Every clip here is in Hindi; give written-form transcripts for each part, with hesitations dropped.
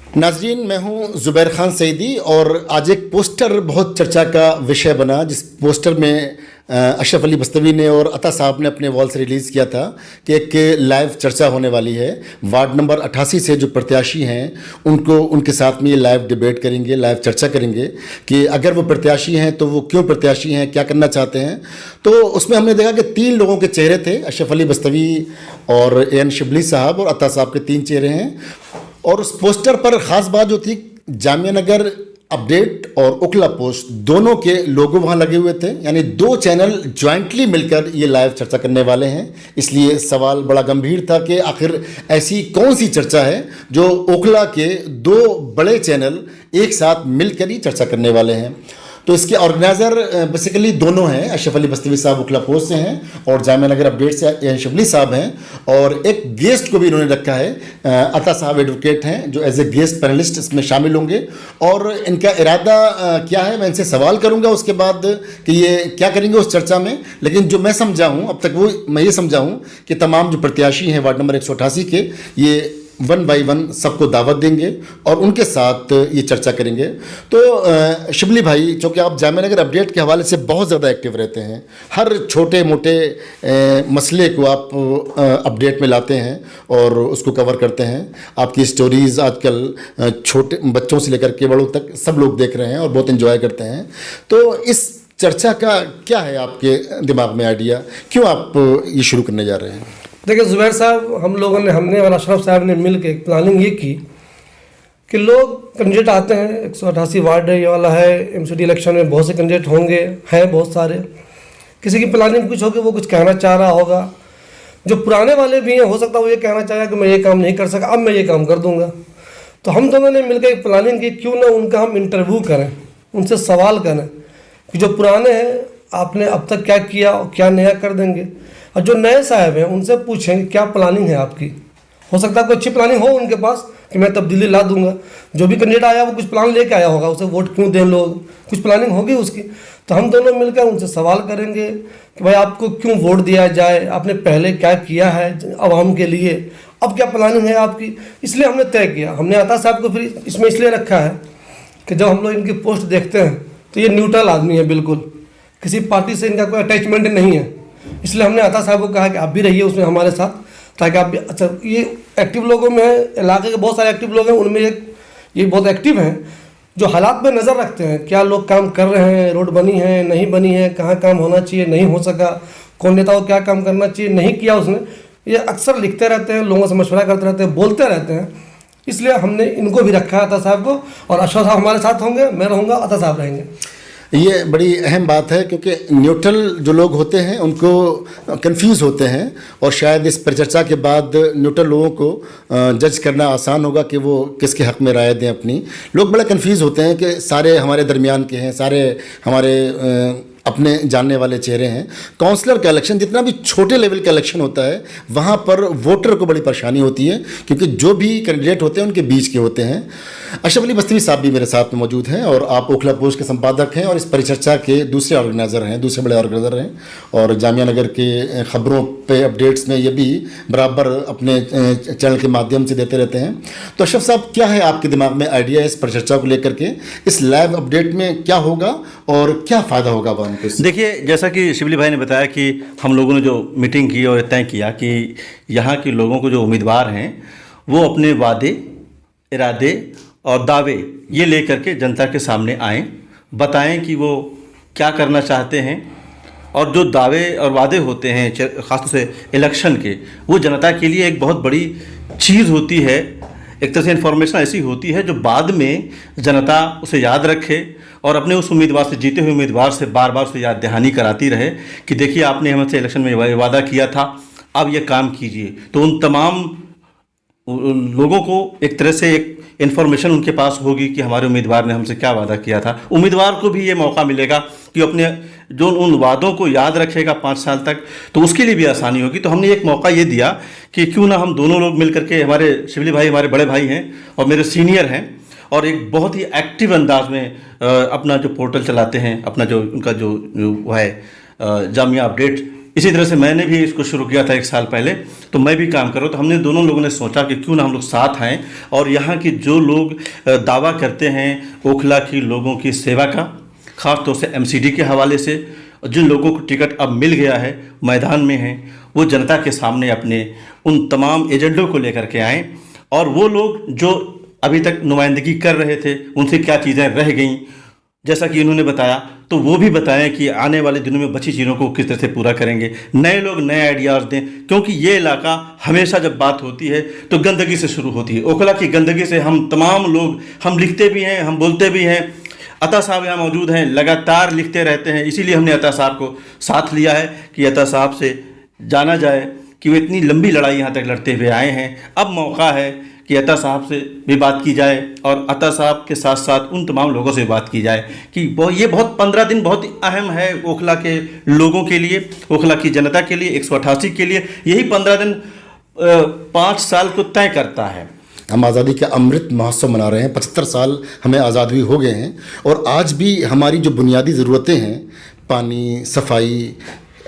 नाजरीन, मैं हूं ज़ुबैर खान सईदी और आज एक पोस्टर बहुत चर्चा का विषय बना, जिस पोस्टर में अशरफ अली बस्तवी ने और अता साहब ने अपने वॉल से रिलीज़ किया था कि एक लाइव चर्चा होने वाली है। वार्ड नंबर 88 से जो प्रत्याशी हैं उनको उनके साथ में ये लाइव डिबेट करेंगे, लाइव चर्चा करेंगे कि अगर वो प्रत्याशी हैं तो वो क्यों प्रत्याशी हैं, क्या करना चाहते हैं। तो उसमें हमने देखा कि 3 लोगों के चेहरे थे, अशरफ अली बस्तवी और एन शिबली साहब और अता साहब के 3 चेहरे हैं। और उस पोस्टर पर ख़ास बात जो थी, जामिया नगर अपडेट और उखला पोस्ट दोनों के लोगो वहाँ लगे हुए थे, यानी 2 चैनल ज्वाइंटली मिलकर ये लाइव चर्चा करने वाले हैं। इसलिए सवाल बड़ा गंभीर था कि आखिर ऐसी कौन सी चर्चा है जो उखला के 2 बड़े चैनल एक साथ मिलकर ही चर्चा करने वाले हैं। तो इसके ऑर्गेनाइज़र बेसिकली दोनों हैं, अशरफ अली बस्तवी साहब उखला पोस्ट से हैं और जामिया नगर अपडेट से शिबली साहब हैं। और एक गेस्ट को भी इन्होंने रखा है, अता साहब एडवोकेट हैं जो एज ए गेस्ट पैनलिस्ट इसमें शामिल होंगे। और इनका इरादा क्या है, मैं इनसे सवाल करूंगा उसके बाद कि ये क्या करेंगे उस चर्चा में। लेकिन जो मैं समझा हूँ अब तक, वो मैं ये समझा हूँ कि तमाम जो प्रत्याशी हैं वार्ड नंबर 188 के, ये 1 बाई 1 सबको दावत देंगे और उनके साथ ये चर्चा करेंगे। तो शिबली भाई, चूँकि आप जामिया नगर अपडेट के हवाले से बहुत ज़्यादा एक्टिव रहते हैं, हर छोटे मोटे मसले को आप अपडेट में लाते हैं और उसको कवर करते हैं। आपकी स्टोरीज़ आजकल छोटे बच्चों से लेकर के बड़ों तक सब लोग देख रहे हैं और बहुत इन्जॉय करते हैं। तो इस चर्चा का क्या है आपके दिमाग में आइडिया, क्यों आप ये शुरू करने जा रहे हैं? देखिए ज़ुबैर साहब, हमने और अशरफ साहब ने मिल के एक प्लानिंग ये की कि लोग कैंडिडेट आते हैं, 188 वार्ड ये वाला है, एमसीडी इलेक्शन में बहुत से कैंडिडेट होंगे, हैं बहुत सारे। किसी की प्लानिंग कुछ होगी, वो कुछ कहना चाह रहा होगा। जो पुराने वाले भी हैं, हो सकता है वो ये कहना चाहेगा कि मैं ये काम नहीं कर सका, अब मैं ये काम कर दूंगा। तो हम दोनों ने मिलकर एक प्लानिंग की, क्यों ना उनका हम इंटरव्यू करें, उनसे सवाल करें कि जो पुराने हैं आपने अब तक क्या किया और क्या नया कर देंगे, और जो नए साहब हैं उनसे पूछें क्या प्लानिंग है आपकी। हो सकता है कोई अच्छी प्लानिंग हो उनके पास कि मैं तब्दीली ला दूंगा। जो भी कैंडिडेट आया वो कुछ प्लान लेके आया होगा, उसे वोट क्यों दें लोग, कुछ प्लानिंग होगी उसकी। तो हम दोनों मिलकर उनसे सवाल करेंगे कि भाई आपको क्यों वोट दिया जाए, आपने पहले क्या किया है आवाम के लिए, अब क्या प्लानिंग है आपकी। इसलिए हमने तय किया, हमने अता साहब को फिर इसमें इसलिए रखा है कि जब हम लोग इनकी पोस्ट देखते हैं तो ये न्यूट्रल आदमी है, बिल्कुल किसी पार्टी से इनका कोई अटैचमेंट नहीं है। इसलिए हमने अता साहब को कहा कि आप भी रहिए उसमें हमारे साथ, ताकि आप भी अच्छा। ये एक्टिव लोगों में इलाके के बहुत सारे एक्टिव लोग हैं, उनमें ये बहुत एक्टिव हैं जो हालात में नज़र रखते हैं, क्या लोग काम कर रहे हैं, रोड बनी है नहीं बनी है, कहाँ काम होना चाहिए नहीं हो सका, कौन नेता को क्या काम करना चाहिए नहीं किया उसने। ये अक्सर लिखते रहते हैं, लोगों से मशवरा करते रहते हैं, बोलते रहते हैं। इसलिए हमने इनको भी रखा है, अता साहब को, और अशरफ साहब हमारे साथ होंगे, मैं रहूँगा, अता साहब रहेंगे। ये बड़ी अहम बात है क्योंकि न्यूट्रल जो लोग होते हैं उनको कंफ्यूज होते हैं और शायद इस परिचर्चा के बाद न्यूट्रल लोगों को जज करना आसान होगा कि वो किसके हक़ में राय दें अपनी। लोग बड़ा कंफ्यूज होते हैं कि सारे हमारे दरमियान के हैं, सारे हमारे अपने जानने वाले चेहरे हैं। काउंसलर का इलेक्शन, जितना भी छोटे लेवल का इलेक्शन होता है, वहाँ पर वोटर को बड़ी परेशानी होती है क्योंकि जो भी कैंडिडेट होते हैं उनके बीच के होते हैं। अशरफ अली बस्तवी साहब भी मेरे साथ में मौजूद हैं और आप उखला पोस्ट के संपादक हैं और इस परिचर्चा के दूसरे ऑर्गेनाइज़र हैं, दूसरे बड़े ऑर्गेनाइज़र हैं और जामिया नगर के ख़बरों पे अपडेट्स में ये भी बराबर अपने चैनल के माध्यम से देते रहते हैं। तो अशरफ साहब, क्या है आपके दिमाग में आइडिया इस परिचर्चा को लेकर के, इस लाइव अपडेट में क्या होगा और क्या फ़ायदा होगा वाम को? देखिए, जैसा कि शिबली भाई ने बताया कि हम लोगों ने जो मीटिंग की और तय किया कि यहाँ के लोगों को जो उम्मीदवार हैं वो अपने वादे, इरादे और दावे ये लेकर के जनता के सामने आएँ, बताएं कि वो क्या करना चाहते हैं। और जो दावे और वादे होते हैं ख़ासतौर से इलेक्शन के, वो जनता के लिए एक बहुत बड़ी चीज़ होती है, एक तरह से इन्फॉर्मेशन ऐसी होती है जो बाद में जनता उसे याद रखे और अपने उस उम्मीदवार से, जीते हुए उम्मीदवार से बार बार उसे याद दहानी कराती रहे कि देखिए आपने हमसे इलेक्शन में वादा किया था, अब ये काम कीजिए। तो उन तमाम लोगों को एक तरह से एक इन्फॉर्मेशन उनके पास होगी कि हमारे उम्मीदवार ने हमसे क्या वादा किया था। उम्मीदवार को भी ये मौका मिलेगा कि अपने जो उन वादों को याद रखेगा 5 साल तक, तो उसके लिए भी आसानी होगी। तो हमने एक मौका ये दिया कि क्यों ना हम दोनों लोग मिल करके, हमारे शिबली भाई हमारे बड़े भाई हैं और मेरे सीनियर हैं और एक बहुत ही एक्टिव अंदाज में अपना जो पोर्टल चलाते हैं, अपना जो उनका जो वो है जामिया अपडेट, इसी तरह से मैंने भी इसको शुरू किया था 1 साल पहले, तो मैं भी काम कर रहा हूँ। तो हमने दोनों लोगों ने सोचा कि क्यों ना हम लोग साथ आएँ और यहाँ की जो लोग दावा करते हैं ओखला की लोगों की सेवा का, ख़ास तौर से एमसीडी के हवाले से, जिन लोगों को टिकट अब मिल गया है, मैदान में हैं, वो जनता के सामने अपने उन तमाम एजेंडों को लेकर के आएँ और वो लोग जो अभी तक नुमाइंदगी कर रहे थे उनसे क्या चीज़ें रह गईं, जैसा कि इन्होंने बताया, तो वो भी बताएं कि आने वाले दिनों में बची चीज़ों को किस तरह से पूरा करेंगे। नए लोग नए आइडियाज़ दें, क्योंकि ये इलाका हमेशा जब बात होती है तो गंदगी से शुरू होती है। ओखला की गंदगी से हम तमाम लोग, हम लिखते भी हैं, हम बोलते भी हैं। अता साहब यहाँ मौजूद हैं, लगातार लिखते रहते हैं, इसीलिए हमने अता साहब को साथ लिया है कि अता साहब से जाना जाए कि वो इतनी लंबी लड़ाई यहाँ तक लड़ते हुए आए हैं। अब मौका है कि अता साहब से भी बात की जाए और अता साहब के साथ साथ उन तमाम लोगों से बात की जाए कि ये बहुत 15 दिन बहुत अहम है ओखला के लोगों के लिए, ओखला की जनता के लिए, 188 के लिए। यही 15 दिन 5 साल को तय करता है। हम आज़ादी का अमृत महोत्सव मना रहे हैं, 75 साल हमें आज़ाद हुई हो गए हैं और आज भी हमारी जो बुनियादी ज़रूरतें हैं, पानी, सफाई,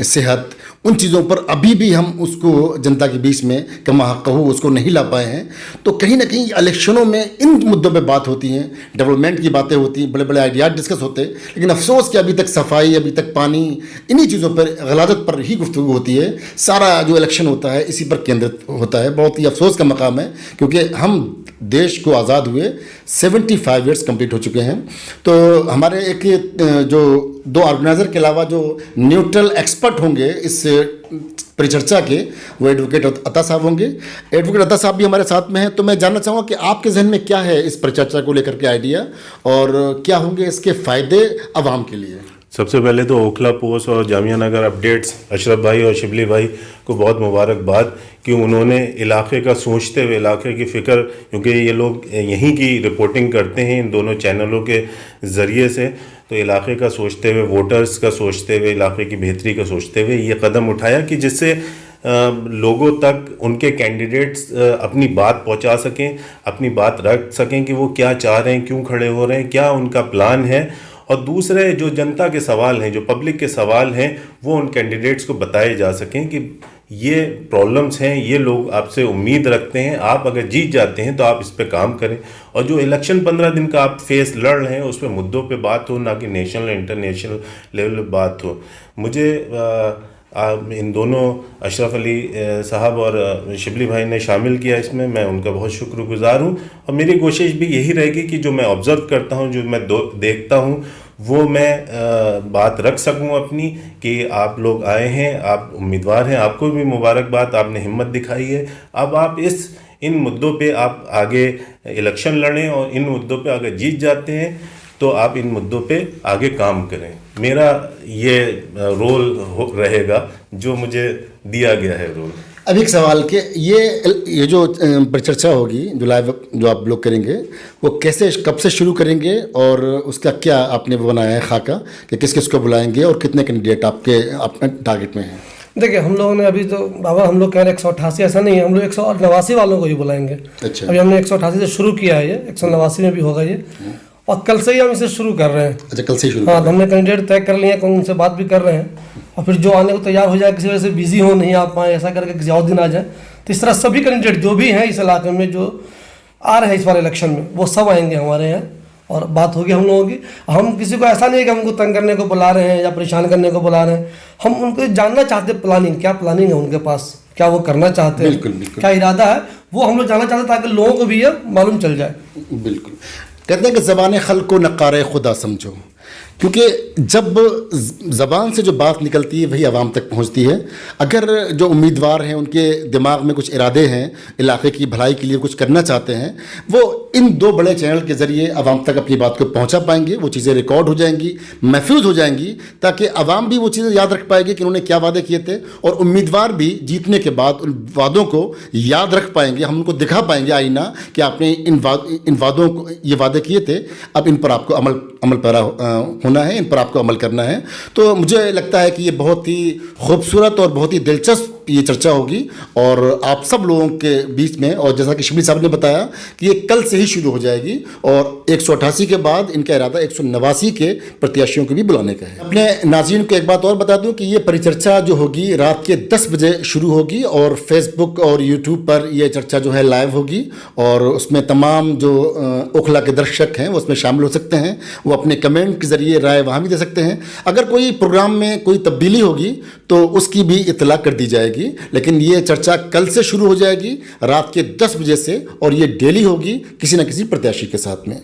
सेहत, उन चीज़ों पर अभी भी हम उसको जनता के बीच में कमा कहूँ उसको नहीं ला पाए हैं। तो कहीं ना कहीं इलेक्शनों में इन मुद्दों पे बात होती हैं, डेवलपमेंट की बातें होती हैं, बड़े बड़े आइडियाज डिस्कस होते हैं, लेकिन अफसोस कि अभी तक सफाई, अभी तक पानी, इन्हीं चीज़ों पर गलादत पर ही गुफ्तगू होती है। सारा जो इलेक्शन होता है इसी पर केंद्रित होता है। बहुत ही अफसोस का मकाम है, क्योंकि हम देश को आज़ाद हुए 75 ईयर्स कंप्लीट हो चुके हैं। तो हमारे एक जो 2 ऑर्गेनाइज़र के अलावा जो न्यूट्रल एक्सपर्ट होंगे इस परिचर्चा के, वो एडवोकेट अता साहब होंगे। एडवोकेट अता साहब भी हमारे साथ में हैं। तो मैं जानना चाहूँगा कि आपके जहन में क्या है इस परिचर्चा को लेकर के आइडिया और क्या होंगे इसके फ़ायदे आवाम के लिए। सबसे पहले तो ओखला पोस्ट और जामिया नगर अपडेट्स, अशरफ भाई और शिबली भाई को बहुत मुबारकबाद कि उन्होंने इलाके का सोचते हुए, इलाके की फ़िक्र, क्योंकि ये लोग यहीं की रिपोर्टिंग करते हैं इन दोनों चैनलों के ज़रिए से, तो इलाके का सोचते हुए, वोटर्स का सोचते हुए, इलाके की बेहतरी का सोचते हुए ये कदम उठाया कि जिससे लोगों तक उनके कैंडिडेट्स अपनी बात पहुंचा सकें, अपनी बात रख सकें कि वो क्या चाह रहे हैं, क्यों खड़े हो रहे हैं, क्या उनका प्लान है। और दूसरे जो जनता के सवाल हैं, जो पब्लिक के सवाल हैं, वो उन कैंडिडेट्स को बताए जा सकें कि ये प्रॉब्लम्स हैं, ये लोग आपसे उम्मीद रखते हैं, आप अगर जीत जाते हैं तो आप इस पे काम करें। और जो इलेक्शन 15 दिन का आप फेस लड़ रहे हैं, उस पे मुद्दों पे बात हो, ना कि नेशनल इंटरनेशनल लेवल पे बात हो। मुझे इन दोनों अशरफ अली साहब और शिबली भाई ने शामिल किया इसमें, मैं उनका बहुत शुक्रगुजार हूँ। और मेरी कोशिश भी यही रहेगी कि जो मैं ऑब्ज़र्व करता हूँ, जो मैं देखता हूँ, वो मैं बात रख सकूं अपनी कि आप लोग आए हैं, आप उम्मीदवार हैं, आपको भी मुबारकबाद, आपने हिम्मत दिखाई है। अब आप इन मुद्दों पे आप आगे इलेक्शन लड़ें और इन मुद्दों पे अगर जीत जाते हैं तो आप इन मुद्दों पे आगे काम करें। मेरा ये रोल रहेगा जो मुझे दिया गया है रोल। अब एक सवाल कि ये जो परिचर्चा होगी, जो लाइव जो आप लोग करेंगे, वो कैसे, कब से शुरू करेंगे और उसका क्या आपने बनाया है खाका कि किस किस को बुलाएंगे और कितने कैंडिडेट आपके टारगेट में हैं? देखिए, हम लोगों ने अभी तो बाबा हम लोग कह रहे हैं 188, ऐसा नहीं है, हम लोग 189 वालों को ही बुलाएंगे। अच्छा, अभी हमने 188 से शुरू किया है, ये 189 में भी होगा ये, और कल से ही हम इसे शुरू कर रहे हैं। अच्छा, कल से ही शुरू? हाँ, हमने कैंडिडेट तय कर लिए हैं, उनसे बात भी कर रहे हैं, और फिर जो आने को तैयार हो जाए, किसी वजह से बिजी हो, नहीं आ पाए, ऐसा करके किसी और दिन आ जाए, तो इस तरह सभी कैंडिडेट जो भी हैं इस इलाके में जो आ रहे हैं इस बार इलेक्शन में, वो सब आएंगे हमारे यहाँ और बात होगी हम लोगों की। हम किसी को ऐसा नहीं है कि हमको तंग करने को बुला रहे हैं या परेशान करने को बुला रहे हैं, हम उनको जानना चाहते हैं प्लानिंग, क्या प्लानिंग है उनके पास, क्या वो करना चाहते हैं, बिल्कुल, बिल्कुल। क्या इरादा है, वो हम लोग जानना चाहते हैं ताकि लोगों को भी ये मालूम चल जाए। बिल्कुल। कहते हैं कि ज़बान खल्क़ को नक़ारे खुदा समझो, क्योंकि जब ज़बान से जो बात निकलती है वही आवाम तक पहुंचती है। अगर जो उम्मीदवार हैं उनके दिमाग में कुछ इरादे हैं, इलाके की भलाई के लिए कुछ करना चाहते हैं, वो इन 2 बड़े चैनल के ज़रिए आवाम तक अपनी बात को पहुंचा पाएंगे। वो चीज़ें रिकॉर्ड हो जाएंगी, महफूज हो जाएंगी, ताकि आवाम भी वो चीज़ें याद रख पाएगी कि उन्होंने क्या वादे किए थे, और उम्मीदवार भी जीतने के बाद उन वादों को याद रख पाएंगे। हम उनको दिखा पाएंगे आईना कि आपने इन वादों को, ये वादे किए थे, अब इन पर आपको अमल पैरा होना है, इन पर आपको अमल करना है। तो मुझे लगता है कि ये बहुत ही खूबसूरत और बहुत ही दिलचस्प ये चर्चा होगी और आप सब लोगों के बीच में, और जैसा कि शिबली साहब ने बताया कि ये कल से ही शुरू हो जाएगी और 188 के बाद इनका इरादा 189 के प्रत्याशियों को भी बुलाने का है। अपने नाज़रीन को एक बात और बता दूं कि ये परिचर्चा जो होगी रात के 10 बजे शुरू होगी और फेसबुक और यूट्यूब पर ये चर्चा जो है लाइव होगी और उसमें तमाम जो ओखला के दर्शक हैं वो उसमें शामिल हो सकते हैं। वो अपने कमेंट के ज़रिए राय वहाँ भी दे सकते हैं। अगर कोई प्रोग्राम में कोई तब्दीली होगी तो उसकी भी इत्तला कर दी जाएगी। लेकिन ये चर्चा कल से शुरू हो जाएगी रात के 10 बजे से और ये डेली होगी किसी न किसी प्रत्याशी के साथ में।